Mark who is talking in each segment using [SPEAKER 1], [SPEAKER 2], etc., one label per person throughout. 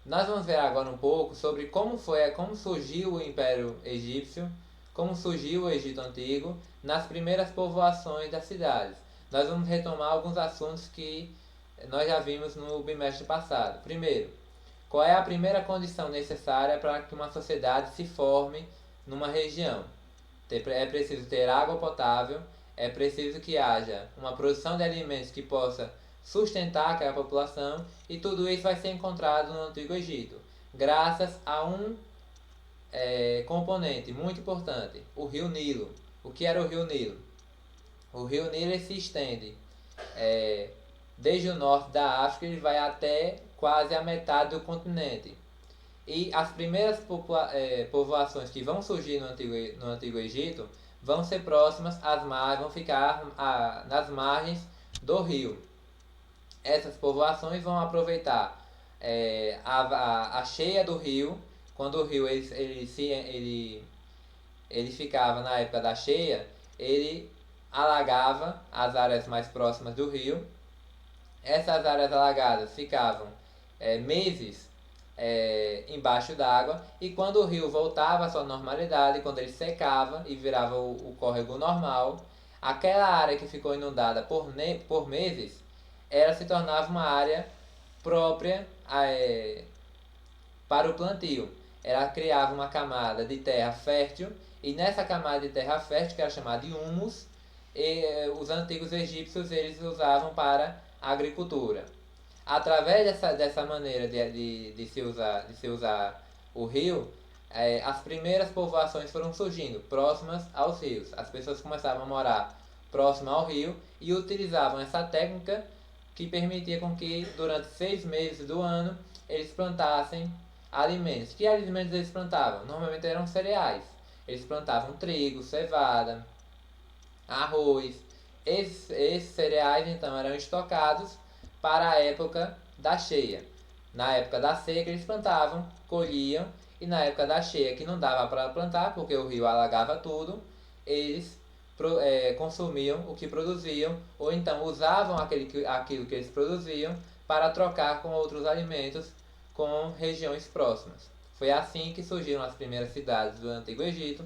[SPEAKER 1] Nós vamos ver agora um pouco sobre como surgiu o Império Egípcio, como surgiu o Egito Antigo, nas primeiras povoações das cidades. Nós vamos retomar alguns assuntos que nós já vimos no bimestre passado. Primeiro, qual é a primeira condição necessária para que uma sociedade se forme numa região? É preciso ter água potável, é preciso que haja uma produção de alimentos que possa sustentar aquela população, e tudo isso vai ser encontrado no Antigo Egito, graças a um componente muito importante, o Rio Nilo. O que era o Rio Nilo? O Rio Nilo se estende é, desde o norte da África, ele vai até quase a metade do continente. E as primeiras povoações que vão surgir no Antigo Egito vão ser próximas às margens, vão ficar nas margens do rio. Essas povoações vão aproveitar a cheia do rio, quando o rio ele ficava na época da cheia, ele alagava as áreas mais próximas do rio. Essas áreas alagadas ficavam meses embaixo d'água, e quando o rio voltava à sua normalidade, quando ele secava e virava o córrego normal, aquela área que ficou inundada por meses, ela se tornava uma área própria para o plantio. Ela criava uma camada de terra fértil, e nessa camada de terra fértil, que era chamada de humus, os antigos egípcios eles usavam para a agricultura. Através dessa maneira de se usar o rio, as primeiras povoações foram surgindo próximas aos rios. As pessoas começavam a morar próximo ao rio e utilizavam essa técnica, que permitia com que durante 6 meses do ano eles plantassem alimentos. Que alimentos eles plantavam? Normalmente eram cereais. Eles plantavam trigo, cevada, arroz. Esses cereais então eram estocados para a época da cheia. Na época da seca eles plantavam, colhiam, e na época da cheia, que não dava para plantar porque o rio alagava tudo, eles consumiam o que produziam, ou então usavam aquilo que eles produziam para trocar com outros alimentos com regiões próximas. Foi assim que surgiram as primeiras cidades do Antigo Egito,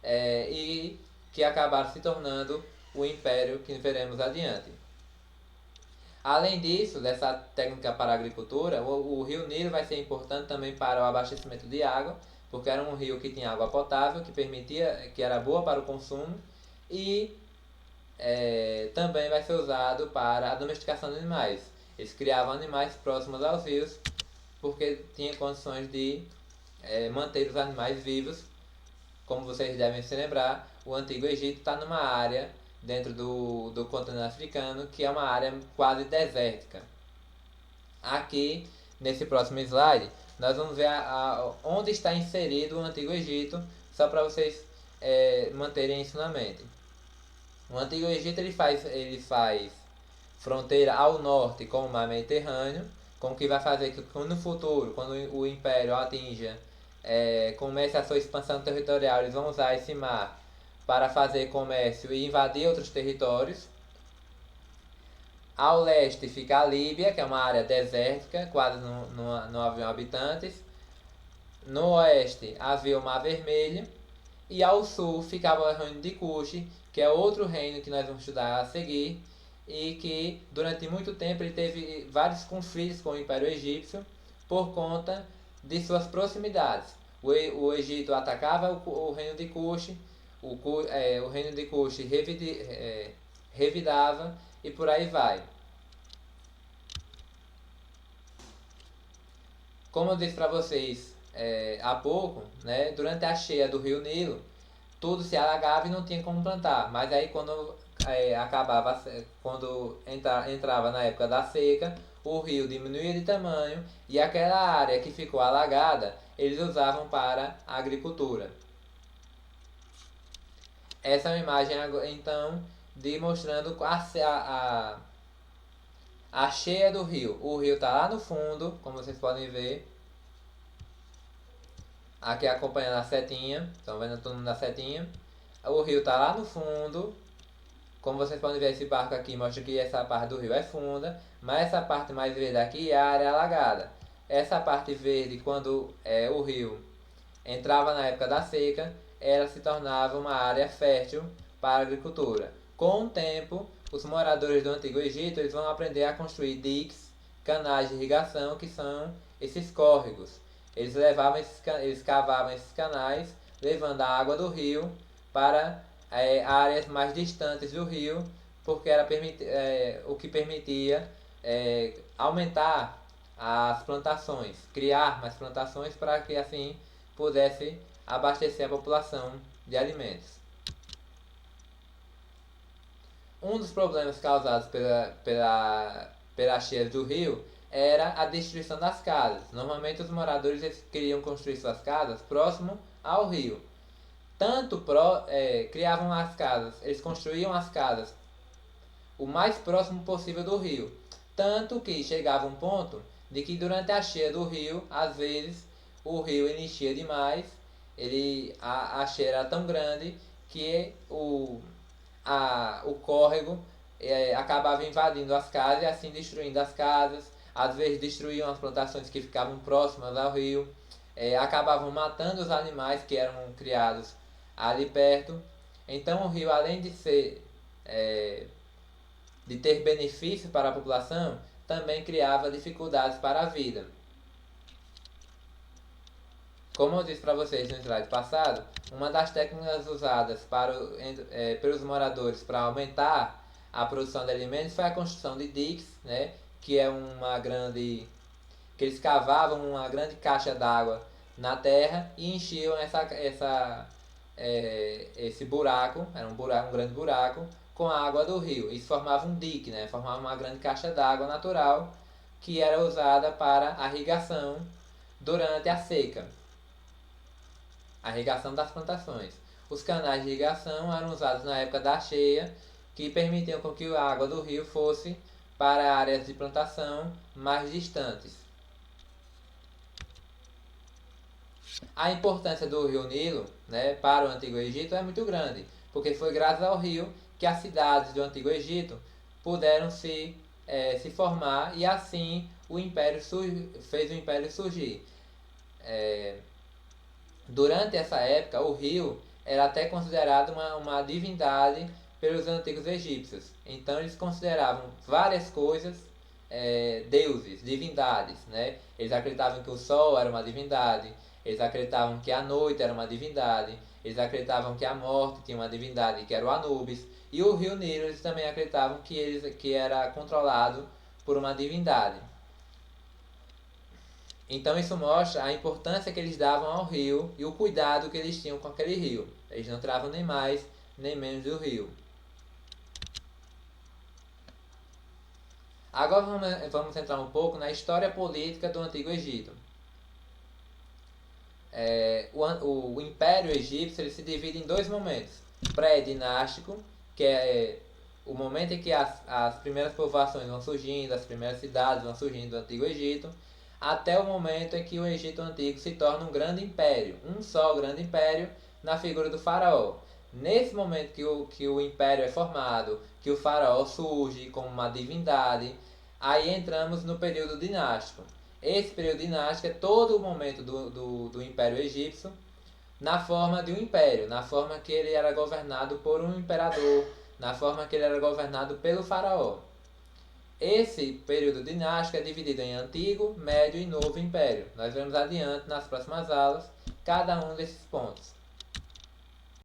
[SPEAKER 1] e que acabaram se tornando o império que veremos adiante. Além disso, dessa técnica para a agricultura, o rio Nilo vai ser importante também para o abastecimento de água, porque era um rio que tinha água potável, que era boa para o consumo, e também vai ser usado para a domesticação de animais. Eles criavam animais próximos aos rios, porque tinha condições de manter os animais vivos. Como vocês devem se lembrar, o Antigo Egito está numa área dentro do continente africano, que é uma área quase desértica. Aqui, nesse próximo slide, nós vamos ver onde está inserido o Antigo Egito, só para vocês manterem isso na mente. O Antigo Egito ele faz fronteira ao norte com o mar Mediterrâneo, com o que vai fazer que no futuro, quando o Império atinja, comece a sua expansão territorial, eles vão usar esse mar para fazer comércio e invadir outros territórios. Ao leste fica a Líbia, que é uma área desértica, quase não haviam habitantes. No oeste havia o Mar Vermelho. E ao sul ficava o reino de Cuxi, que é outro reino que nós vamos estudar a seguir, e que durante muito tempo ele teve vários conflitos com o Império Egípcio por conta de suas proximidades. O Egito atacava o reino de Cuxi, o reino de Cuxi revidava, e por aí vai. Como eu disse para vocês há pouco, né, durante a cheia do rio Nilo, tudo se alagava e não tinha como plantar. Mas aí quando entrava na época da seca, o rio diminuía de tamanho, e aquela área que ficou alagada, eles usavam para a agricultura. Essa é uma imagem então demonstrando a cheia do rio. O rio está lá no fundo, como vocês podem ver. Aqui acompanhando a setinha, estão vendo todo mundo na setinha. O rio está lá no fundo. Como vocês podem ver, esse barco aqui mostra que essa parte do rio é funda, mas essa parte mais verde aqui é a área alagada. essa parte verde, quando o rio entrava na época da seca, ela se tornava uma área fértil para a agricultura. Com o tempo, os moradores do Antigo Egito eles vão aprender a construir diques, canais de irrigação, que são esses córregos. Eles cavavam esses canais, levando a água do rio para áreas mais distantes do rio, porque era o que permitia aumentar as plantações, criar mais plantações para que assim pudesse abastecer a população de alimentos. Um dos problemas causados pela cheia do rio era a destruição das casas. Normalmente os moradores queriam construir suas casas próximo ao rio. Criavam as casas, eles construíam as casas o mais próximo possível do rio. Tanto que chegava um ponto de que durante a cheia do rio, às vezes, o rio enchia demais, a cheia era tão grande que o córrego acabava invadindo as casas e assim destruindo as casas, às vezes destruíam as plantações que ficavam próximas ao rio, acabavam matando os animais que eram criados ali perto. Então o rio, além de ter benefícios para a população, também criava dificuldades para a vida. Como eu disse para vocês no slide passado, uma das técnicas usadas pelos moradores para aumentar a produção de alimentos foi a construção de diques, né, que eles cavavam uma grande caixa d'água na terra e enchiam esse buraco, era um grande buraco, com a água do rio. Isso formava um dique, né, formava uma grande caixa d'água natural que era usada para a irrigação durante a seca. A irrigação das plantações. Os canais de irrigação eram usados na época da cheia, que permitiam com que a água do rio fosse para áreas de plantação mais distantes. A importância do rio Nilo, né, para o Antigo Egito é muito grande, porque foi graças ao rio que as cidades do Antigo Egito puderam se formar e assim fez o Império surgir. Durante essa época, o rio era até considerado uma divindade pelos antigos egípcios. Então eles consideravam várias coisas deuses, divindades, né? Eles acreditavam que o sol era uma divindade, eles acreditavam que a noite era uma divindade, eles acreditavam que a morte tinha uma divindade, que era o Anubis, e o rio Nilo eles também acreditavam que era controlado por uma divindade. Então isso mostra a importância que eles davam ao rio e o cuidado que eles tinham com aquele rio. Eles não tiravam nem mais nem menos do rio. Agora vamos entrar um pouco na história política do Antigo Egito. O Império Egípcio ele se divide em dois momentos. Pré-dinástico, que é o momento em que as primeiras povoações vão surgindo, as primeiras cidades vão surgindo do Antigo Egito, até o momento em que o Egito Antigo se torna um grande império, um só grande império na figura do faraó. Nesse momento que o império é formado, que o faraó surge como uma divindade, aí entramos no período dinástico. Esse período dinástico é todo o momento do Império Egípcio na forma de um império, na forma que ele era governado por um imperador, na forma que ele era governado pelo faraó. Esse período dinástico é dividido em Antigo, Médio e Novo Império. Nós veremos adiante, nas próximas aulas, cada um desses pontos.